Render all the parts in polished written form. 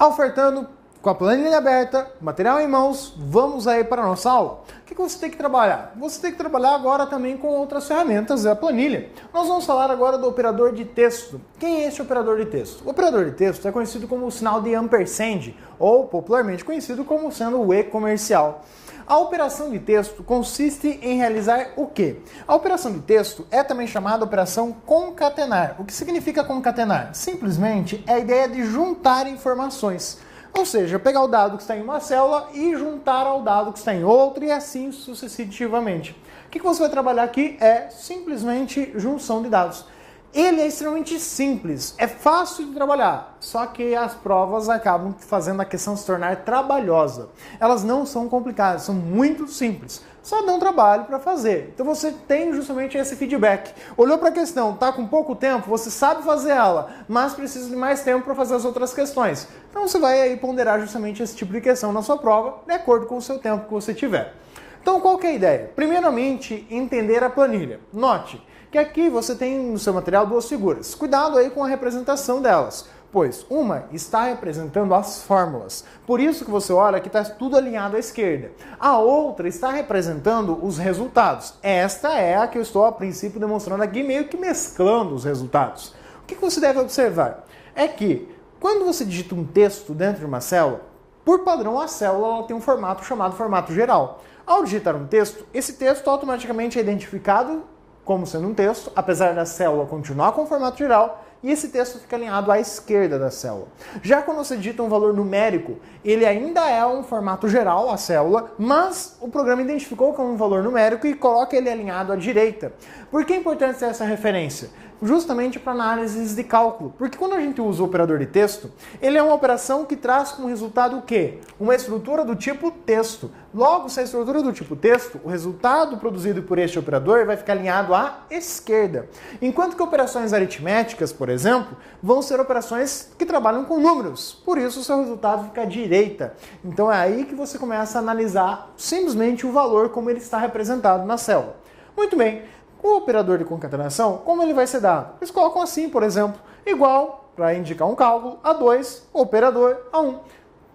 Ofertando, com a planilha aberta, material em mãos, vamos aí para a nossa aula. O que você tem que trabalhar? Você tem que trabalhar agora também com outras ferramentas da planilha. Nós vamos falar agora do operador de texto. Quem é esse operador de texto? O operador de texto é conhecido como o sinal de ampersand, ou popularmente conhecido como sendo o E comercial. A operação de texto consiste em realizar o quê? A operação de texto é também chamada operação concatenar. O que significa concatenar? Simplesmente é a ideia de juntar informações. Ou seja, pegar o dado que está em uma célula e juntar ao dado que está em outra e assim sucessivamente. O que você vai trabalhar aqui é simplesmente junção de dados. Ele é extremamente simples, é fácil de trabalhar, só que as provas acabam fazendo a questão se tornar trabalhosa. Elas não são complicadas, são muito simples, só dão trabalho para fazer. Então você tem justamente esse feedback. Olhou para a questão, está com pouco tempo, você sabe fazer ela, mas precisa de mais tempo para fazer as outras questões. Então você vai aí ponderar justamente esse tipo de questão na sua prova, de acordo com o seu tempo que você tiver. Então qual que é a ideia? Primeiramente, entender a planilha. Note que aqui você tem no seu material duas figuras. Cuidado aí com a representação delas, pois uma está representando as fórmulas. Por isso que você olha que está tudo alinhado à esquerda. A outra está representando os resultados. Esta é a que eu estou a princípio demonstrando aqui, meio que mesclando os resultados. O que você deve observar? É que quando você digita um texto dentro de uma célula, por padrão a célula ela tem um formato chamado formato geral. Ao digitar um texto, esse texto automaticamente é identificado como sendo um texto, apesar da célula continuar com o formato geral, e esse texto fica alinhado à esquerda da célula. Já quando você digita um valor numérico, ele ainda é um formato geral, a célula, mas o programa identificou como um valor numérico e coloca ele alinhado à direita. Por que é importante ter essa referência? Justamente para análises de cálculo, porque quando a gente usa o operador de texto, ele é uma operação que traz como resultado o quê? Uma estrutura do tipo texto. Logo, se a estrutura do tipo texto, o resultado produzido por este operador vai ficar alinhado à esquerda. Enquanto que operações aritméticas, por exemplo, vão ser operações que trabalham com números. Por isso, o seu resultado fica à direita. Então é aí que você começa a analisar simplesmente o valor como ele está representado na célula. Muito bem. O operador de concatenação, como ele vai ser dado? Eles colocam assim, por exemplo, igual, para indicar um cálculo, a 2, operador a 1.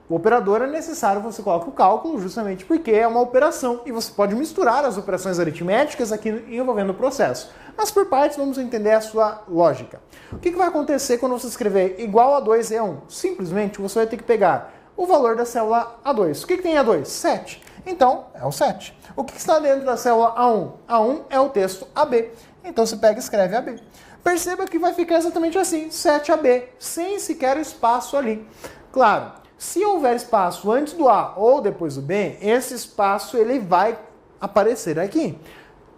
O operador é necessário que você coloque o cálculo justamente porque é uma operação e você pode misturar as operações aritméticas aqui envolvendo o processo. Mas por partes vamos entender a sua lógica. O que vai acontecer quando você escrever igual a 2 e a 1? Simplesmente você vai ter que pegar o valor da célula A2. O que tem A2? 7. Então, é o 7. O que está dentro da célula A1? A1 é o texto AB. Então, você pega e escreve AB. Perceba que vai ficar exatamente assim, 7AB, sem sequer espaço ali. Claro, se houver espaço antes do A ou depois do B, esse espaço ele vai aparecer aqui.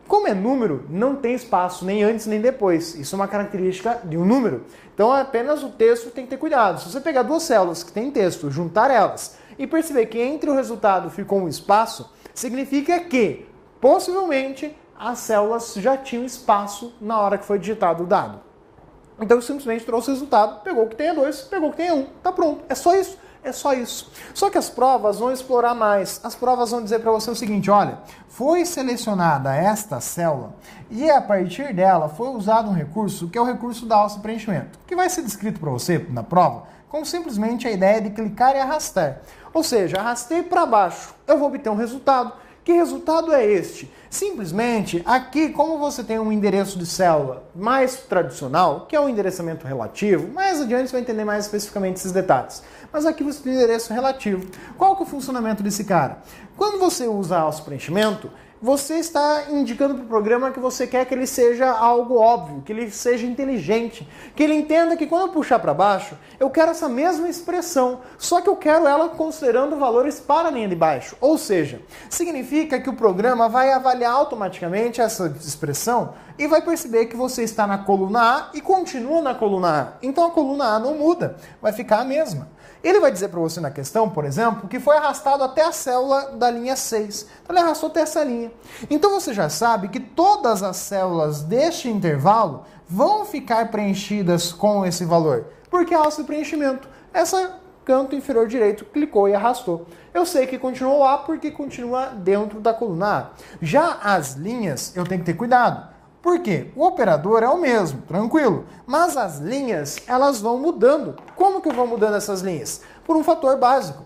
Como é número, não tem espaço nem antes nem depois. Isso é uma característica de um número. Então, apenas o texto tem que ter cuidado. Se você pegar duas células que têm texto, juntar elas e perceber que entre o resultado ficou um espaço, significa que, possivelmente, as células já tinham espaço na hora que foi digitado o dado. Então, simplesmente trouxe o resultado, pegou o que tem a 2, pegou o que tem a 1, tá pronto. É só isso. É só isso. Só que as provas vão explorar mais. As provas vão dizer para você o seguinte, olha, foi selecionada esta célula e a partir dela foi usado um recurso que é o recurso da alça preenchimento, que vai ser descrito para você na prova com simplesmente a ideia de clicar e arrastar. Ou seja, arrastei para baixo, eu vou obter um resultado. Que resultado é este? Simplesmente, aqui, como você tem um endereço de célula mais tradicional, que é o endereçamento relativo, mais adiante você vai entender mais especificamente esses detalhes. Mas aqui você tem o endereço relativo. Qual que é o funcionamento desse cara? Quando você usa alça preenchimento, você está indicando para o programa que você quer que ele seja algo óbvio, que ele seja inteligente, que ele entenda que quando eu puxar para baixo, eu quero essa mesma expressão, só que eu quero ela considerando valores para a linha de baixo. Ou seja, significa que o programa vai avaliar automaticamente essa expressão e vai perceber que você está na coluna A e continua na coluna A. Então a coluna A não muda, vai ficar a mesma. Ele vai dizer para você na questão, por exemplo, que foi arrastado até a célula da linha 6. Então ele arrastou até essa linha. Então você já sabe que todas as células deste intervalo vão ficar preenchidas com esse valor. Porque é alça de preenchimento. Essa canto inferior direito clicou e arrastou. Eu sei que continuou A porque continua dentro da coluna A. Já as linhas eu tenho que ter cuidado. Por quê? O operador é o mesmo, tranquilo. Mas as linhas, elas vão mudando. Como que vão mudando essas linhas? por um fator básico.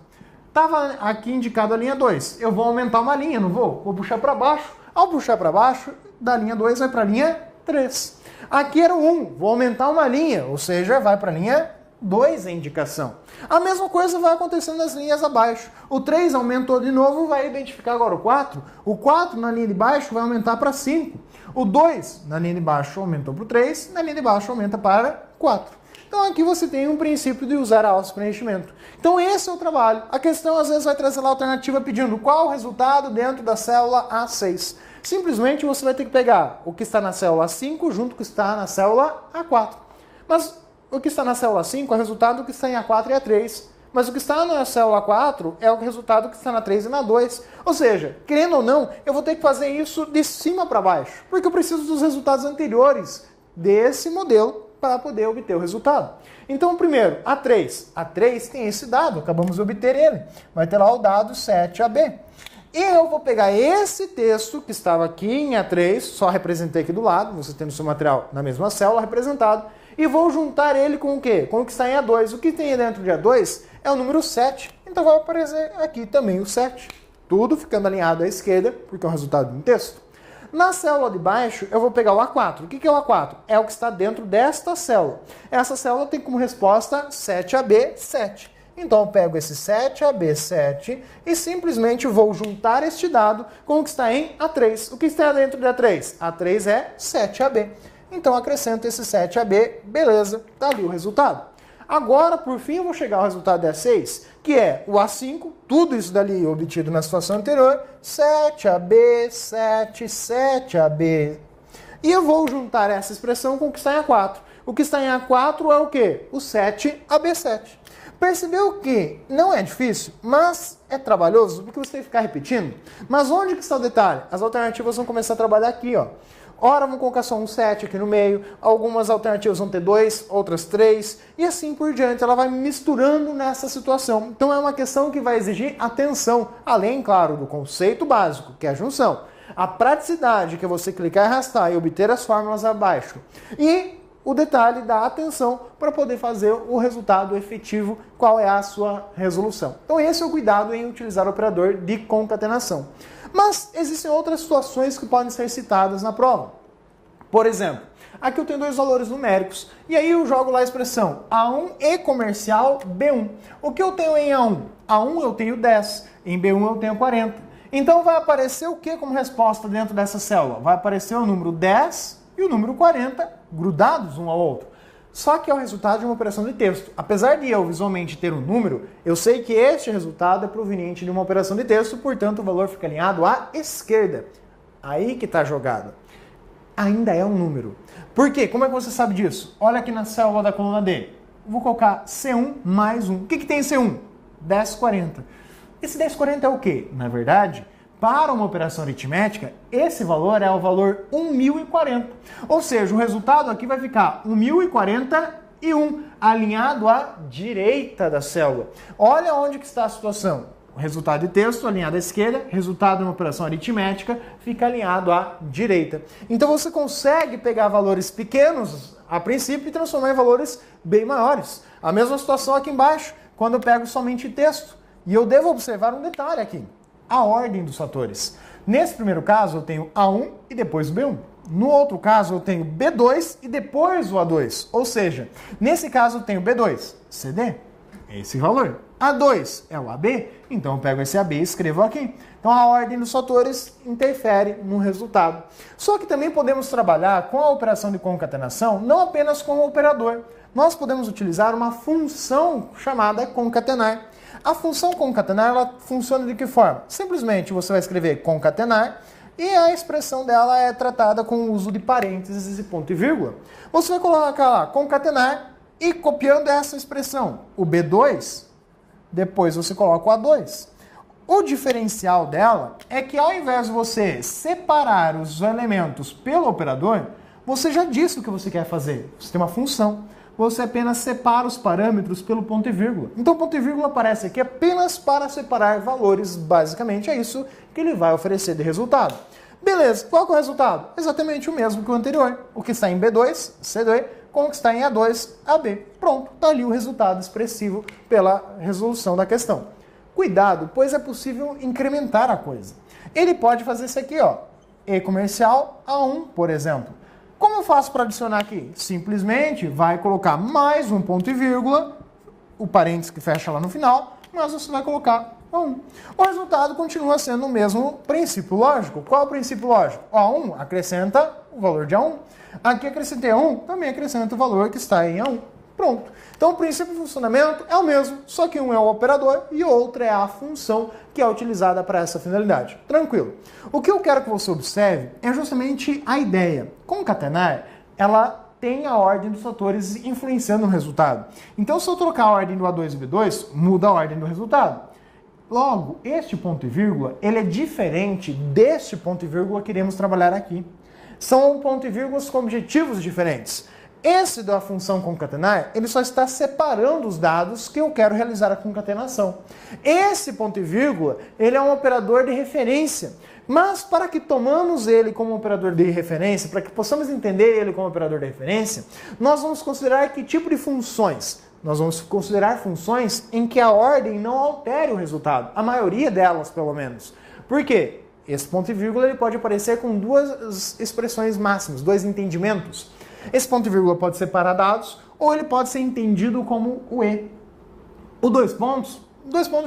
Estava aqui indicado a linha 2. Eu vou aumentar uma linha, não vou? Vou puxar para baixo. Ao puxar para baixo, da linha 2 vai para a linha 3. Aqui era o 1. Vou aumentar uma linha, ou seja, vai para a linha 2 a indicação. A mesma coisa vai acontecendo nas linhas abaixo. O 3 aumentou de novo, vai identificar agora o 4. O 4 na linha de baixo vai aumentar para 5. O 2 na linha de baixo aumentou para o 3, na linha de baixo aumenta para 4. Então aqui você tem um princípio de usar auto-preenchimento. Então esse é o trabalho. A questão às vezes vai trazer lá a alternativa pedindo qual o resultado dentro da célula A6. Simplesmente você vai ter que pegar o que está na célula A5 junto com o que está na célula A4. Mas o que está na célula 5 é o resultado do que está em A4 e A3. Mas o que está na célula 4 é o resultado que está na 3 e na 2. Ou seja, querendo ou não, eu vou ter que fazer isso de cima para baixo. Porque eu preciso dos resultados anteriores desse modelo para poder obter o resultado. Então, primeiro, A3. A3 tem esse dado, acabamos de obter ele. Vai ter lá o dado 7AB. E eu vou pegar esse texto que estava aqui em A3, só representei aqui do lado, você tem no seu material na mesma célula representado, e vou juntar ele com o quê? Com o que está em A2. O que tem dentro de A2 é o número 7. Então vai aparecer aqui também o 7. Tudo ficando alinhado à esquerda, porque é o resultado de um texto. Na célula de baixo, eu vou pegar o A4. O que é o A4? É o que está dentro desta célula. Essa célula tem como resposta 7AB7. Então eu pego esse 7AB7 e simplesmente vou juntar este dado com o que está em A3. O que está dentro de A3? A3 é 7AB. Então acrescento esse 7AB, beleza, está ali o resultado. Agora, por fim, eu vou chegar ao resultado de A6, que é o A5, tudo isso dali obtido na situação anterior, 7AB, 7, 7AB. E eu vou juntar essa expressão com o que está em A4. O que está em A4 é o quê? O 7AB7. Percebeu que não é difícil, mas é trabalhoso, porque você tem que ficar repetindo? Mas onde que está o detalhe? As alternativas vão começar a trabalhar aqui, ó. Ora, vamos colocar só um 7 aqui no meio, algumas alternativas vão ter 2, outras 3, e assim por diante. Ela vai misturando nessa situação. Então é uma questão que vai exigir atenção, além, claro, do conceito básico, que é a junção. A praticidade, que é você clicar e arrastar e obter as fórmulas abaixo. E o detalhe da atenção para poder fazer o resultado efetivo, qual é a sua resolução. Então esse é o cuidado em utilizar o operador de concatenação. Mas existem outras situações que podem ser citadas na prova. Por exemplo, aqui eu tenho dois valores numéricos, e aí eu jogo lá a expressão A1 e comercial B1. O que eu tenho em A1? A1 eu tenho 10, em B1 eu tenho 40. Então vai aparecer o que como resposta dentro dessa célula? Vai aparecer o número 10 e o número 40 grudados um ao outro. Só que é o resultado de uma operação de texto. Apesar de eu visualmente ter um número, eu sei que este resultado é proveniente de uma operação de texto, portanto o valor fica alinhado à esquerda. Aí que está a jogada. Ainda é um número. Por quê? Como é que você sabe disso? Olha aqui na célula da coluna D. Vou colocar C1 mais 1. O que tem em C1? 1040. Esse 1040 é o quê? Na verdade, para uma operação aritmética, esse valor é o valor 1040. Ou seja, o resultado aqui vai ficar 1041, alinhado à direita da célula. Olha onde que está a situação. O resultado de texto alinhado à esquerda, resultado de uma operação aritmética fica alinhado à direita. Então você consegue pegar valores pequenos a princípio e transformar em valores bem maiores. A mesma situação aqui embaixo, quando eu pego somente texto. E eu devo observar um detalhe aqui. A ordem dos fatores. Nesse primeiro caso, eu tenho A1 e depois o B1. No outro caso, eu tenho B2 e depois o A2. Ou seja, nesse caso, eu tenho B2, CD, esse valor. A2 é o AB, então eu pego esse AB e escrevo aqui. Então a ordem dos fatores interfere no resultado. Só que também podemos trabalhar com a operação de concatenação, não apenas com o operador. Nós podemos utilizar uma função chamada concatenar. A função concatenar, ela funciona de que forma? Simplesmente você vai escrever concatenar e a expressão dela é tratada com o uso de parênteses e ponto e vírgula. Você vai colocar lá concatenar e copiando essa expressão, o B2, depois você coloca o A2. O diferencial dela é que ao invés de você separar os elementos pelo operador, você já disse o que você quer fazer. Você tem uma função. Você apenas separa os parâmetros pelo ponto e vírgula. Então, o ponto e vírgula aparece aqui apenas para separar valores. Basicamente, é isso que ele vai oferecer de resultado. Beleza, qual que é o resultado? Exatamente o mesmo que o anterior. O que está em B2, C2, com o que está em A2, AB. Pronto, está ali o resultado expressivo pela resolução da questão. Cuidado, pois é possível incrementar a coisa. Ele pode fazer isso aqui, ó, E comercial A1, por exemplo. Como eu faço para adicionar aqui? Simplesmente vai colocar mais um ponto e vírgula, o parênteses que fecha lá no final, mas você vai colocar A1. O resultado continua sendo o mesmo princípio lógico. Qual é o princípio lógico? O A1 acrescenta o valor de A1. Aqui acrescentei A1, também acrescenta o valor que está em A1. Pronto. Então o princípio de funcionamento é o mesmo, só que um é o operador e o outro é a função que é utilizada para essa finalidade. Tranquilo. O que eu quero que você observe é justamente a ideia. Concatenar, ela tem a ordem dos fatores influenciando no resultado. Então se eu trocar a ordem do A2 e B2, muda a ordem do resultado. Logo, este ponto e vírgula, ele é diferente deste ponto e vírgula que iremos trabalhar aqui. São ponto e vírgulas com objetivos diferentes. Esse da função concatenar, ele só está separando os dados que eu quero realizar a concatenação. Esse ponto e vírgula, ele é um operador de referência. Mas para que tomamos ele como operador de referência, para que possamos entender ele como operador de referência, nós vamos considerar que tipo de funções? Nós vamos considerar funções em que a ordem não altere o resultado. A maioria delas, pelo menos. Por quê? Esse ponto e vírgula ele pode aparecer com duas expressões máximas, dois entendimentos. Esse ponto e vírgula pode ser para dados ou ele pode ser entendido como o E. O dois pontos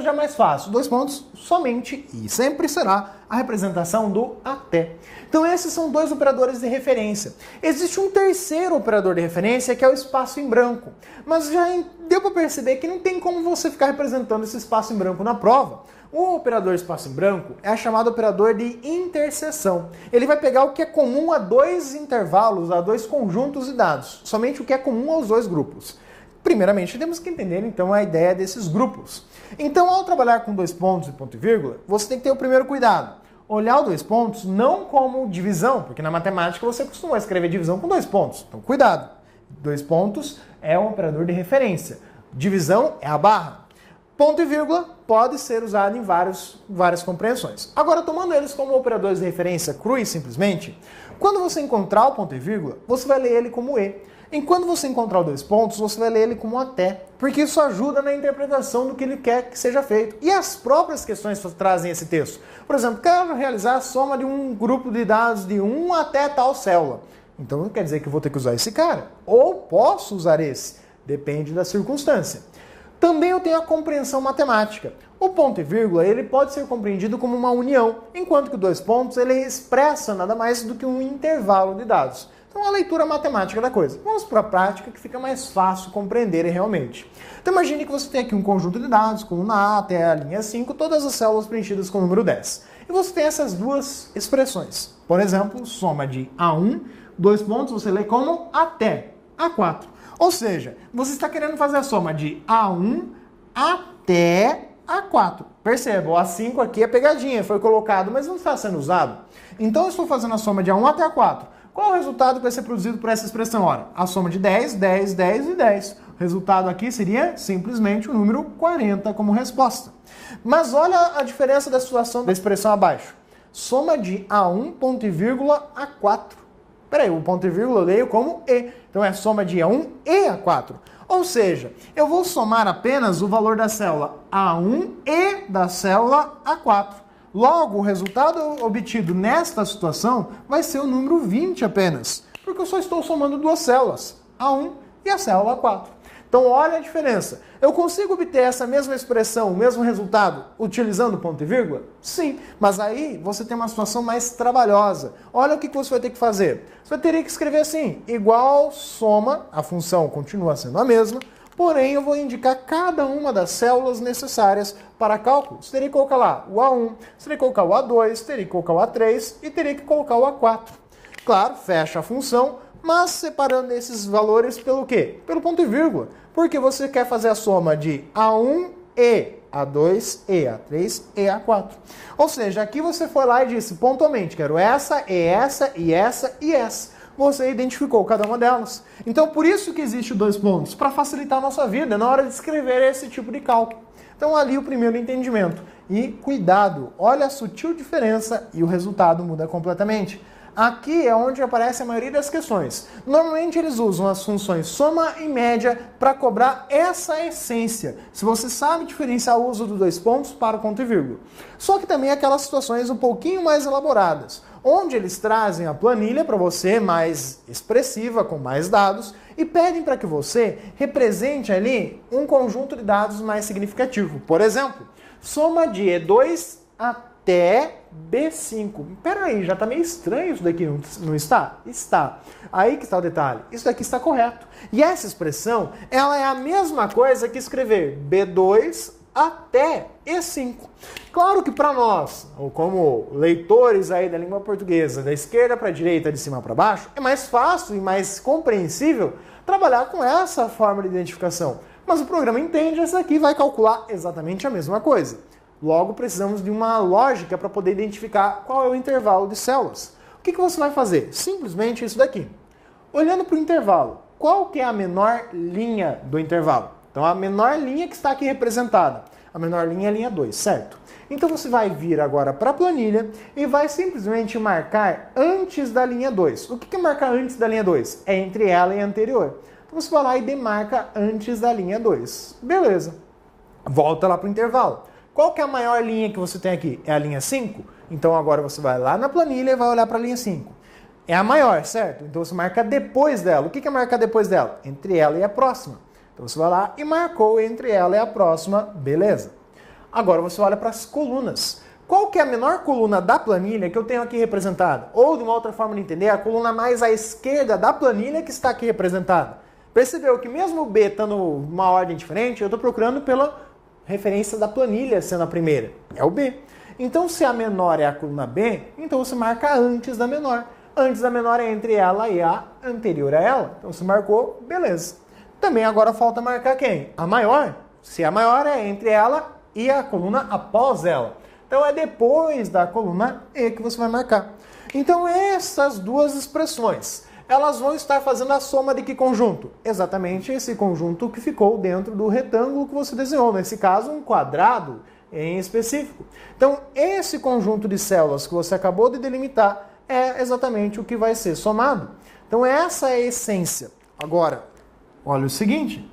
já é mais fácil. Dois pontos somente e sempre será a representação do até. Então esses são dois operadores de referência. Existe um terceiro operador de referência que é o espaço em branco. Mas já deu para perceber que não tem como você ficar representando esse espaço em branco na prova. O operador espaço em branco é chamado operador de interseção. Ele vai pegar o que é comum a dois intervalos, a dois conjuntos de dados. Somente o que é comum aos dois grupos. Primeiramente, temos que entender, então, a ideia desses grupos. Então, ao trabalhar com dois pontos e ponto e vírgula, você tem que ter o primeiro cuidado. Olhar os dois pontos não como divisão, porque na matemática você costuma escrever divisão com dois pontos. Então, cuidado. Dois pontos é um operador de referência. Divisão é a barra. Ponto e vírgula pode ser usado em várias compreensões. Agora, tomando eles como operadores de referência cru e simplesmente, quando você encontrar o ponto e vírgula, você vai ler ele como E. Enquanto você encontrar os dois pontos, você vai ler ele como até, porque isso ajuda na interpretação do que ele quer que seja feito. E as próprias questões trazem esse texto. Por exemplo, quero realizar a soma de um grupo de dados de 1 até tal célula. Então não quer dizer que eu vou ter que usar esse cara. Ou posso usar esse. Depende da circunstância. Também eu tenho a compreensão matemática. O ponto e vírgula ele pode ser compreendido como uma união, enquanto que dois pontos ele expressa nada mais do que um intervalo de dados. Então, a leitura matemática da coisa. Vamos para a prática que fica mais fácil compreender realmente. Então, imagine que você tem aqui um conjunto de dados, coluna A até a linha 5, todas as células preenchidas com o número 10. E você tem essas duas expressões. Por exemplo, soma de A1, dois pontos, você lê como até A4. Ou seja, você está querendo fazer a soma de A1 até A4. Perceba, o A5 aqui é pegadinha, foi colocado, mas não está sendo usado. Então, eu estou fazendo a soma de A1 até A4. Qual o resultado que vai ser produzido por essa expressão? Ora, a soma de 10, 10, 10 e 10. O resultado aqui seria simplesmente o número 40 como resposta. Mas olha a diferença da situação da expressão abaixo. Soma de A1, ponto e vírgula, A4. Peraí, o ponto e vírgula eu leio como E. Então é soma de A1 e A4. Ou seja, eu vou somar apenas o valor da célula A1 e da célula A4. Logo, o resultado obtido nesta situação vai ser o número 20 apenas, porque eu só estou somando duas células, A1 e a célula A4. Então, olha a diferença. Eu consigo obter essa mesma expressão, o mesmo resultado, utilizando ponto e vírgula? Sim, mas aí você tem uma situação mais trabalhosa. Olha o que você vai ter que fazer. Você vai ter que escrever assim, igual soma, a função continua sendo a mesma, porém, eu vou indicar cada uma das células necessárias para cálculo. Você teria que colocar lá o A1, você teria que colocar o A2, teria que colocar o A3 e teria que colocar o A4. Claro, fecha a função, mas separando esses valores pelo quê? Pelo ponto e vírgula. Porque você quer fazer a soma de A1 e A2 e A3 e A4. Ou seja, aqui você foi lá e disse pontualmente, quero essa, e essa, e essa, e essa. Você identificou cada uma delas. Então, por isso que existe dois pontos, para facilitar a nossa vida na hora de escrever esse tipo de cálculo. Então, ali o primeiro entendimento. E cuidado, olha a sutil diferença e o resultado muda completamente. Aqui é onde aparece a maioria das questões. Normalmente eles usam as funções soma e média para cobrar essa essência. Se você sabe diferenciar o uso dos dois pontos para o ponto e vírgula. Só que também aquelas situações um pouquinho mais elaboradas, onde eles trazem a planilha para você mais expressiva, com mais dados, e pedem para que você represente ali um conjunto de dados mais significativo. Por exemplo, soma de E2 até B5. Peraí, já está meio estranho isso daqui, não está? Está. Aí que está o detalhe. Isso daqui está correto. E essa expressão, ela é a mesma coisa que escrever B2 até E5. Claro que para nós, ou como leitores aí da língua portuguesa, da esquerda para a direita, de cima para baixo, é mais fácil e mais compreensível trabalhar com essa forma de identificação. Mas o programa entende essa aqui e vai calcular exatamente a mesma coisa. Logo, precisamos de uma lógica para poder identificar qual é o intervalo de células. O que você vai fazer? Simplesmente isso daqui. Olhando para o intervalo, qual que é a menor linha do intervalo? Então, a menor linha que está aqui representada. A menor linha é a linha 2, certo? Então, você vai vir agora para a planilha e vai simplesmente marcar antes da linha 2. O que é marcar antes da linha 2? É entre ela e a anterior. Então, você vai lá e demarca antes da linha 2. Beleza. Volta lá para o intervalo. Qual que é a maior linha que você tem aqui? É a linha 5? Então, agora você vai lá na planilha e vai olhar para a linha 5. É a maior, certo? Então, você marca depois dela. O que é marcar depois dela? Entre ela e a próxima. Então, você vai lá e marcou entre ela e a próxima. Beleza. Agora, você olha para as colunas. Qual que é a menor coluna da planilha que eu tenho aqui representada? Ou, de uma outra forma de entender, a coluna mais à esquerda da planilha que está aqui representada. Percebeu que mesmo o B estando numa ordem diferente, eu estou procurando pela referência da planilha sendo a primeira. É o B. Então, se a menor é a coluna B, então você marca antes da menor. Antes da menor é entre ela e a anterior a ela. Então, você marcou, beleza. Também agora falta marcar quem? A maior. Se a maior é entre ela e a coluna após ela. Então, é depois da coluna E que você vai marcar. Então, essas duas expressões, elas vão estar fazendo a soma de que conjunto? Exatamente esse conjunto que ficou dentro do retângulo que você desenhou. Nesse caso, um quadrado em específico. Então, esse conjunto de células que você acabou de delimitar é exatamente o que vai ser somado. Então, essa é a essência. Agora, olha o seguinte.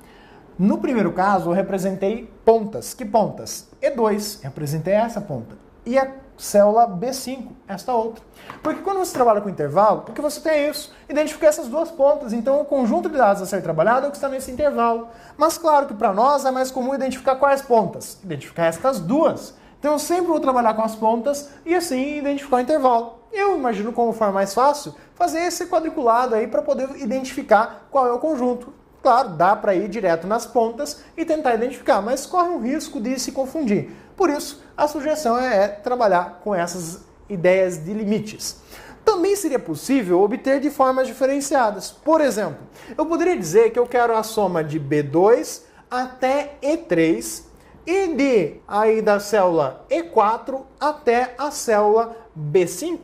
No primeiro caso, eu representei pontas. Que pontas? E2, representei essa ponta. E a célula B5, esta outra. Porque quando você trabalha com intervalo, o que você tem é isso, identificar essas duas pontas. Então, o conjunto de dados a ser trabalhado é o que está nesse intervalo. Mas, claro que para nós é mais comum identificar quais pontas? Identificar estas duas. Então, eu sempre vou trabalhar com as pontas e assim identificar o intervalo. Eu imagino como forma mais fácil fazer esse quadriculado aí para poder identificar qual é o conjunto. Claro, dá para ir direto nas pontas e tentar identificar, mas corre um risco de se confundir. Por isso, a sugestão é trabalhar com essas ideias de limites. Também seria possível obter de formas diferenciadas. Por exemplo, eu poderia dizer que eu quero a soma de B2 até E3 e aí da célula E4 até a célula B5.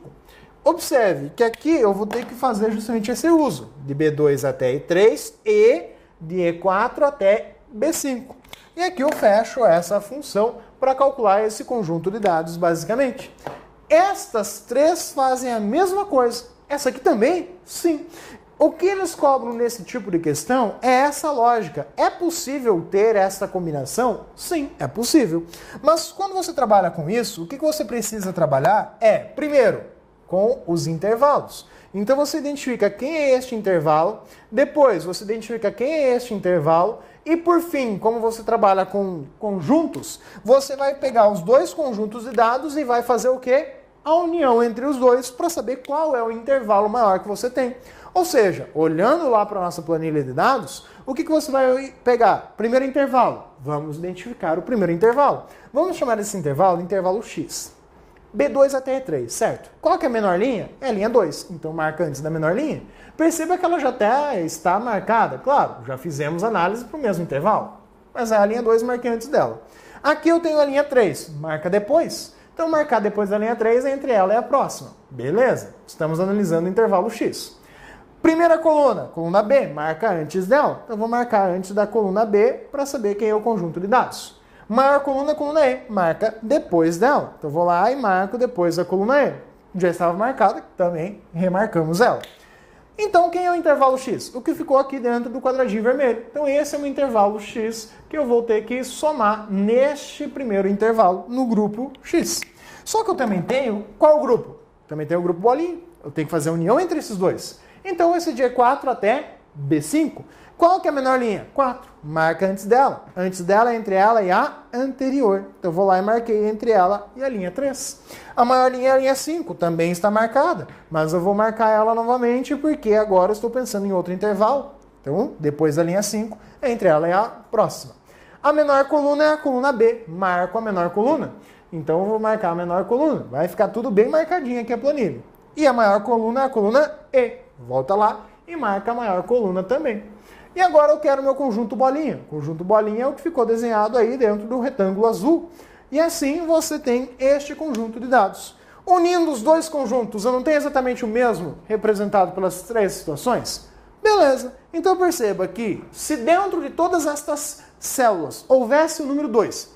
Observe que aqui eu vou ter que fazer justamente esse uso, de B2 até E3 e de E4 até B5. E aqui eu fecho essa função para calcular esse conjunto de dados, basicamente. Estas três fazem a mesma coisa. Essa aqui também? Sim. O que eles cobram nesse tipo de questão é essa lógica. É possível ter essa combinação? Sim, é possível. Mas quando você trabalha com isso, o que você precisa trabalhar é, primeiro, com os intervalos. Então você identifica quem é este intervalo, depois você identifica quem é este intervalo, e por fim, como você trabalha com conjuntos, você vai pegar os dois conjuntos de dados e vai fazer o quê? A união entre os dois para saber qual é o intervalo maior que você tem. Ou seja, olhando lá para a nossa planilha de dados, o que você vai pegar? Primeiro intervalo. Vamos identificar o primeiro intervalo. Vamos chamar esse intervalo de intervalo X. B2 até E3, certo? Qual que é a menor linha? É a linha 2. Então marca antes da menor linha. Perceba que ela já até está marcada. Claro, já fizemos análise para o mesmo intervalo. Mas é a linha 2, marquei antes dela. Aqui eu tenho a linha 3. Marca depois. Então marcar depois da linha 3 é entre ela e a próxima. Beleza? Estamos analisando o intervalo X. Primeira coluna B, marca antes dela. Então vou marcar antes da coluna B para saber quem é o conjunto de dados. Maior coluna E, marca depois dela. Então vou lá e marco depois da coluna E. já estava marcada, também remarcamos ela. Então, quem é o intervalo x? O que ficou aqui dentro do quadradinho vermelho. Então, esse é o intervalo x que eu vou ter que somar neste primeiro intervalo no grupo x. Só que eu também tenho, qual grupo? Também tenho o grupo bolinha. Eu tenho que fazer a união entre esses dois. Então, esse de E4 até B5. Qual que é a menor linha? 4. Marca antes dela. Antes dela, entre ela e a anterior. Então, eu vou lá e marquei entre ela e a linha 3. A maior linha é a linha 5, também está marcada. Mas eu vou marcar ela novamente porque agora eu estou pensando em outro intervalo. Então, depois da linha 5, entre ela e a próxima. A menor coluna é a coluna B. Marco a menor coluna. Então, eu vou marcar a menor coluna. Vai ficar tudo bem marcadinho aqui a planilha. E a maior coluna é a coluna E. Volta lá e marca a maior coluna também. E agora eu quero meu conjunto bolinha. O conjunto bolinha é o que ficou desenhado aí dentro do retângulo azul. E assim você tem este conjunto de dados. Unindo os dois conjuntos, eu não tenho exatamente o mesmo representado pelas três situações? Beleza. Então perceba que se dentro de todas estas células houvesse o número 2,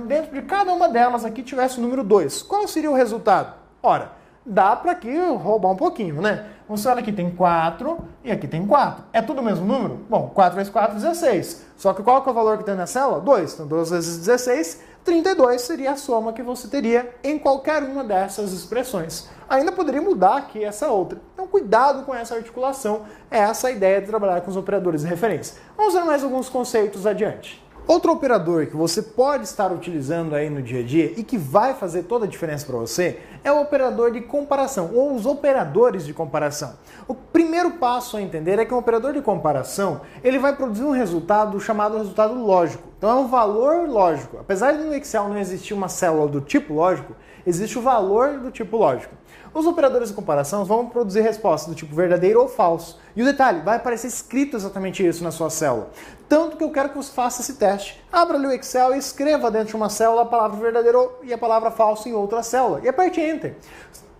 dentro de cada uma delas aqui tivesse o número 2, qual seria o resultado? Ora, dá para aqui roubar um pouquinho, né? Vamos ver, aqui tem 4 e aqui tem 4. É tudo o mesmo número? Bom, 4 vezes 4, 16. Só que qual que é o valor que tem na célula? 2. Então 2 vezes 16, 32 seria a soma que você teria em qualquer uma dessas expressões. Ainda poderia mudar aqui essa outra. Então cuidado com essa articulação. É essa a ideia de trabalhar com os operadores de referência. Vamos ver mais alguns conceitos adiante. Outro operador que você pode estar utilizando aí no dia a dia e que vai fazer toda a diferença para você é o operador de comparação, ou os operadores de comparação. O primeiro passo a entender é que um operador de comparação ele vai produzir um resultado chamado resultado lógico. Então é um valor lógico. Apesar de no Excel não existir uma célula do tipo lógico, existe o valor do tipo lógico. Os operadores de comparação vão produzir respostas do tipo verdadeiro ou falso. E o detalhe, vai aparecer escrito exatamente isso na sua célula. Tanto que eu quero que você faça esse teste. Abra ali o Excel e escreva dentro de uma célula a palavra verdadeiro e a palavra falso em outra célula. E aperte Enter.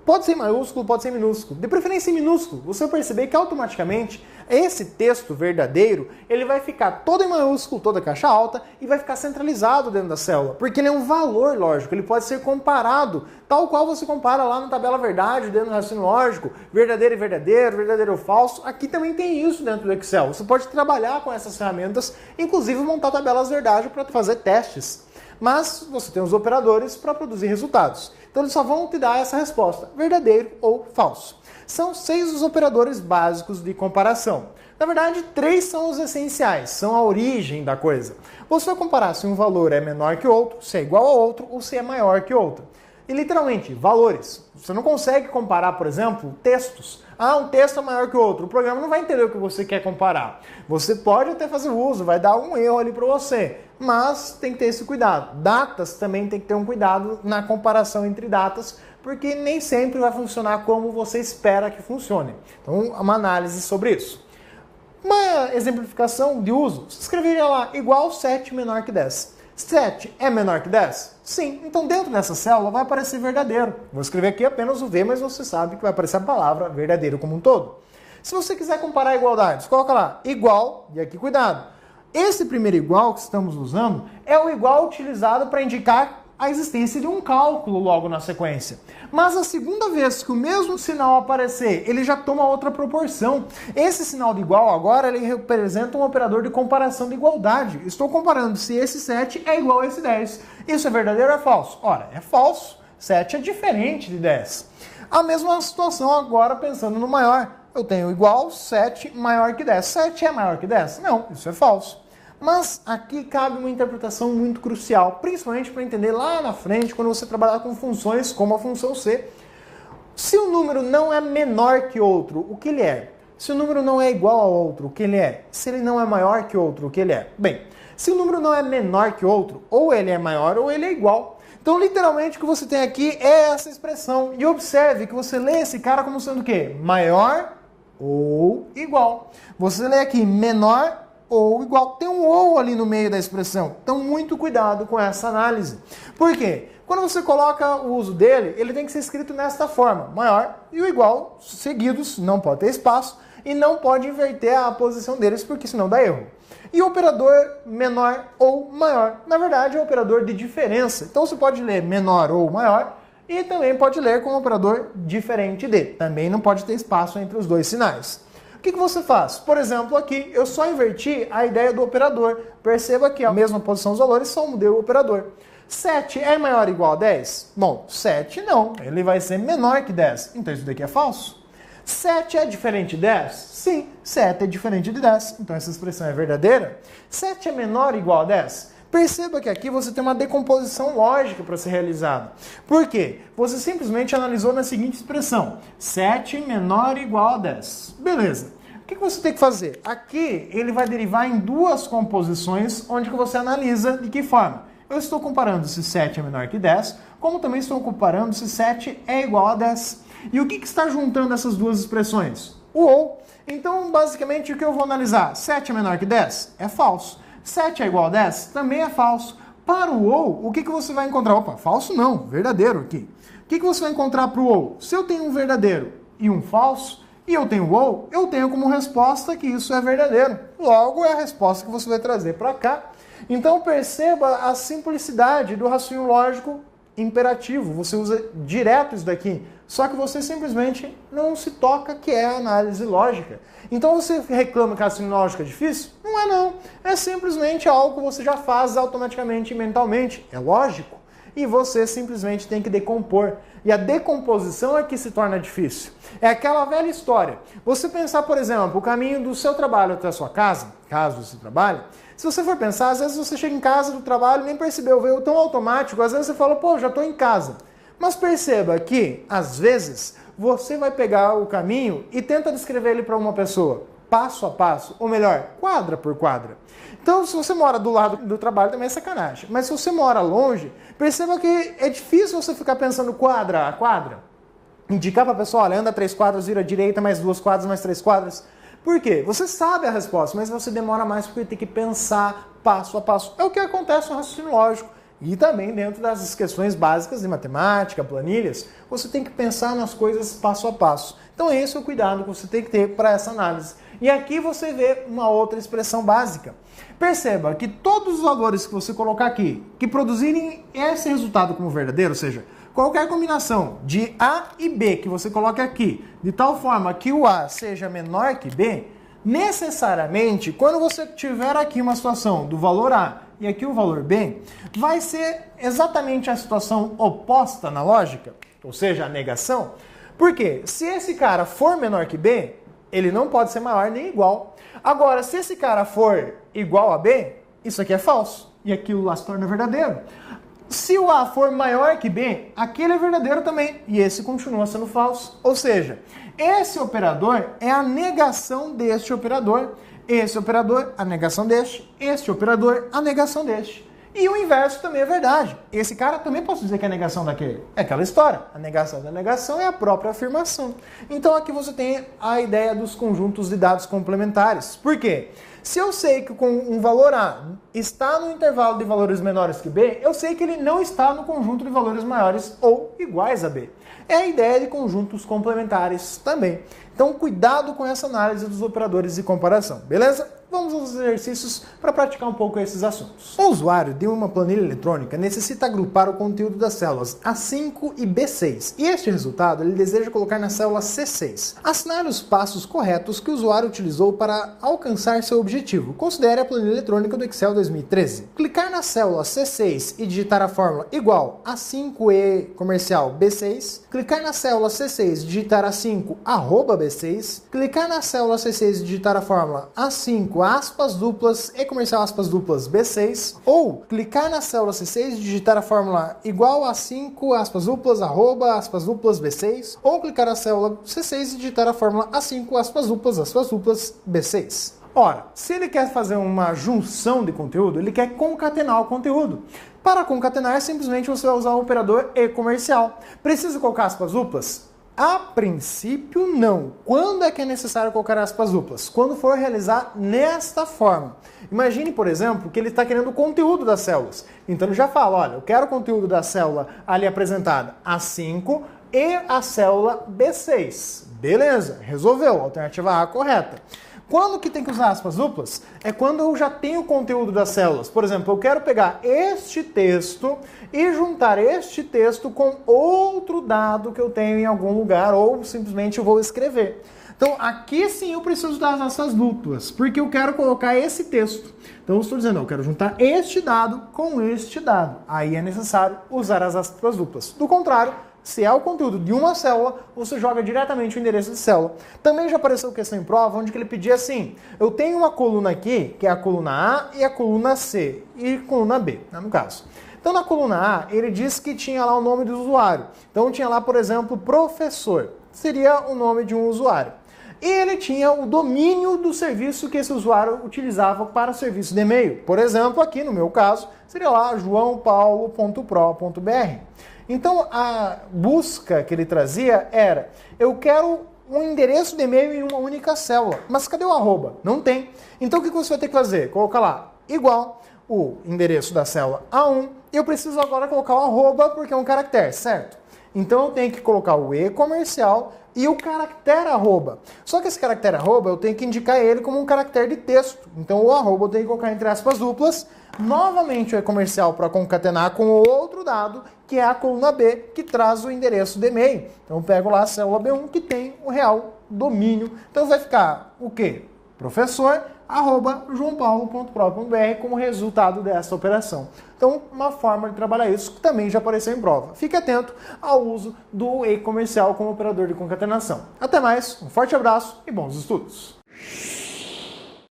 Pode ser em maiúsculo, pode ser em minúsculo. De preferência em minúsculo. Você vai perceber que automaticamente esse texto verdadeiro, ele vai ficar todo em maiúsculo, toda caixa alta, e vai ficar centralizado dentro da célula. Porque ele é um valor lógico, ele pode ser comparado, tal qual você compara lá na tabela verdade, dentro do raciocínio lógico, verdadeiro e verdadeiro, verdadeiro ou falso. Aqui também tem isso dentro do Excel. Você pode trabalhar com essas ferramentas, inclusive montar tabelas verdade para fazer testes. Mas você tem os operadores para produzir resultados. Então eles só vão te dar essa resposta, verdadeiro ou falso. São 6 os operadores básicos de comparação. Na verdade, 3 são os essenciais, são a origem da coisa. Você vai comparar se um valor é menor que outro, se é igual a outro ou se é maior que outro. E literalmente, valores. Você não consegue comparar, por exemplo, textos. Ah, um texto é maior que o outro. O programa não vai entender o que você quer comparar. Você pode até fazer uso, vai dar um erro ali para você. Mas tem que ter esse cuidado. Datas também tem que ter um cuidado na comparação entre datas, porque nem sempre vai funcionar como você espera que funcione. Então, uma análise sobre isso. Uma exemplificação de uso, você escreveria lá, igual 7 menor que 10. 7 é menor que 10? Sim. Então dentro dessa célula vai aparecer verdadeiro. Vou escrever aqui apenas o V, mas você sabe que vai aparecer a palavra verdadeiro como um todo. Se você quiser comparar igualdades, coloca lá, igual, e aqui cuidado. Esse primeiro igual que estamos usando é o igual utilizado para indicar a existência de um cálculo logo na sequência. Mas a segunda vez que o mesmo sinal aparecer, ele já toma outra proporção. Esse sinal de igual agora, ele representa um operador de comparação de igualdade. Estou comparando se esse 7 é igual a esse 10. Isso é verdadeiro ou é falso? Ora, é falso. 7 é diferente de 10. A mesma situação agora pensando no maior. Eu tenho igual 7 maior que 10. 7 é maior que 10? Não, isso é falso. Mas aqui cabe uma interpretação muito crucial, principalmente para entender lá na frente, quando você trabalhar com funções como a função C. Se o número não é menor que outro, o que ele é? Se o número não é igual ao outro, o que ele é? Se ele não é maior que outro, o que ele é? Bem, se o número não é menor que outro, ou ele é maior ou ele é igual. Então, literalmente, o que você tem aqui é essa expressão. E observe que você lê esse cara como sendo o quê? Maior ou igual. Você lê aqui menor ou igual. Tem um ou ali no meio da expressão. Então, muito cuidado com essa análise. Por quê? Quando você coloca o uso dele, ele tem que ser escrito nesta forma. Maior e o igual seguidos, não pode ter espaço e não pode inverter a posição deles, porque senão dá erro. E o operador menor ou maior, na verdade, é o operador de diferença. Então, você pode ler menor ou maior E também pode ler com um operador diferente de. Também não pode ter espaço entre os dois sinais. O que você faz? Por exemplo, aqui eu só inverti a ideia do operador. Perceba que a mesma posição dos valores, só mudei o operador. 7 é maior ou igual a 10? Bom, 7 não, ele vai ser menor que 10. Então isso daqui é falso. 7 é diferente de 10? Sim, 7 é diferente de 10. Então essa expressão é verdadeira. 7 é menor ou igual a 10? Perceba que aqui você tem uma decomposição lógica para ser realizada. Por quê? Você simplesmente analisou na seguinte expressão: 7 menor ou igual a 10. Beleza. O que você tem que fazer? Aqui ele vai derivar em duas composições, onde que você analisa de que forma. Eu estou comparando se 7 é menor que 10, como também estou comparando se 7 é igual a 10. E o que está juntando essas duas expressões? O ou. Então, basicamente, o que eu vou analisar? 7 é menor que 10? É falso. 7 é igual a 10? Também é falso. Para o ou, o que você vai encontrar? Opa, falso não, verdadeiro aqui. O que você vai encontrar para o ou? Se eu tenho um verdadeiro e um falso, e eu tenho ou, eu tenho como resposta que isso é verdadeiro. Logo, é a resposta que você vai trazer para cá. Então, perceba a simplicidade do raciocínio lógico imperativo. Você usa direto isso daqui, só que você simplesmente não se toca que é a análise lógica. Então, você reclama que a raciocínio lógico é difícil? Não é não. É simplesmente algo que você já faz automaticamente e mentalmente. É lógico. E você simplesmente tem que decompor. E a decomposição é que se torna difícil. É aquela velha história. Você pensar, por exemplo, o caminho do seu trabalho até a sua casa, caso você trabalhe, se você for pensar, às vezes você chega em casa do trabalho e nem percebeu, veio tão automático, às vezes você fala, pô, já estou em casa. Mas perceba que, às vezes, você vai pegar o caminho e tenta descrever ele para uma pessoa, passo a passo, ou melhor, quadra por quadra. Então, se você mora do lado do trabalho, também é sacanagem. Mas se você mora longe, perceba que é difícil você ficar pensando quadra a quadra. Indicar para a pessoa, olha, anda 3 quadras, vira à direita, mais 2 quadras, mais 3 quadras. Por quê? Você sabe a resposta, mas você demora mais porque tem que pensar passo a passo. É o que acontece no raciocínio lógico. E também dentro das questões básicas de matemática, planilhas, você tem que pensar nas coisas passo a passo. Então esse é o cuidado que você tem que ter para essa análise. E aqui você vê uma outra expressão básica. Perceba que todos os valores que você colocar aqui, que produzirem esse resultado como verdadeiro, ou seja, qualquer combinação de A e B que você coloque aqui, de tal forma que o A seja menor que B, necessariamente, quando você tiver aqui uma situação do valor A e aqui o valor B, vai ser exatamente a situação oposta na lógica, ou seja, a negação. Por quê? Se esse cara for menor que B, ele não pode ser maior nem igual. Agora, se esse cara for igual a B, isso aqui é falso. E aquilo lá se torna verdadeiro. Se o A for maior que B, aquele é verdadeiro também. E esse continua sendo falso. Ou seja, esse operador é a negação deste operador. Esse operador, a negação deste. Este operador, a negação deste. E o inverso também é verdade. Esse cara também posso dizer que é a negação daquele. É aquela história. A negação da negação é a própria afirmação. Então aqui você tem a ideia dos conjuntos de dados complementares. Por quê? Se eu sei que com um valor A está no intervalo de valores menores que B, eu sei que ele não está no conjunto de valores maiores ou iguais a B. É a ideia de conjuntos complementares também. Então cuidado com essa análise dos operadores de comparação, beleza? Vamos aos exercícios para praticar um pouco esses assuntos. O usuário de uma planilha eletrônica necessita agrupar o conteúdo das células A5 e B6, e este resultado ele deseja colocar na célula C6. Assinale os passos corretos que o usuário utilizou para alcançar seu objetivo. Considere a planilha eletrônica do Excel 2013. Clicar na célula C6 e digitar a fórmula igual A5E comercial B6. Clicar na célula C6 e digitar A5 arroba B6. Clicar na célula C6 e digitar a fórmula A5 aspas duplas e comercial aspas duplas B6, ou clicar na célula C6 e digitar a fórmula igual a 5 aspas duplas arroba aspas duplas B6, ou clicar na célula C6 e digitar a fórmula A5 aspas duplas B6. Ora, se ele quer fazer uma junção de conteúdo, ele quer concatenar o conteúdo. Para concatenar, simplesmente você vai usar o operador e comercial. Precisa colocar aspas duplas? A princípio, não. Quando é que é necessário colocar aspas duplas? Quando for realizar nesta forma. Imagine, por exemplo, que ele está querendo o conteúdo das células. Então ele já fala, olha, eu quero o conteúdo da célula ali apresentada A5 e a célula B6. Beleza, resolveu, alternativa A correta. Quando que tem que usar aspas duplas? É quando eu já tenho o conteúdo das células. Por exemplo, eu quero pegar este texto e juntar este texto com outro dado que eu tenho em algum lugar, ou simplesmente eu vou escrever. Então, aqui sim eu preciso das aspas duplas, porque eu quero colocar esse texto. Então, eu estou dizendo, eu quero juntar este dado com este dado. Aí é necessário usar as aspas duplas. Do contrário, se é o conteúdo de uma célula, você joga diretamente o endereço de célula. Também já apareceu questão em prova, onde ele pedia assim, eu tenho uma coluna aqui, que é a coluna A e a coluna C, e coluna B, né, no caso. Então, na coluna A, ele disse que tinha lá o nome do usuário. Então, tinha lá, por exemplo, professor. Seria o nome de um usuário. E ele tinha o domínio do serviço que esse usuário utilizava para o serviço de e-mail. Por exemplo, aqui no meu caso, seria lá joaopaulo.pro.br. Então, a busca que ele trazia era, eu quero um endereço de e-mail em uma única célula. Mas cadê o arroba? Não tem. Então, o que você vai ter que fazer? Colocar lá, igual o endereço da célula A1, e eu preciso agora colocar o arroba, porque é um caractere, certo? Então, eu tenho que colocar o E comercial e o caractere arroba. Só que esse caractere arroba, eu tenho que indicar ele como um caractere de texto. Então, o arroba eu tenho que colocar entre aspas duplas, novamente o E comercial para concatenar com o outro dado, que é a coluna B, que traz o endereço de e-mail. Então, eu pego lá a célula B1, que tem o real domínio. Então, vai ficar o quê? professor@joaopaulo.pro.br como resultado dessa operação. Então, uma forma de trabalhar isso que também já apareceu em prova. Fique atento ao uso do E comercial como operador de concatenação. Até mais, um forte abraço e bons estudos!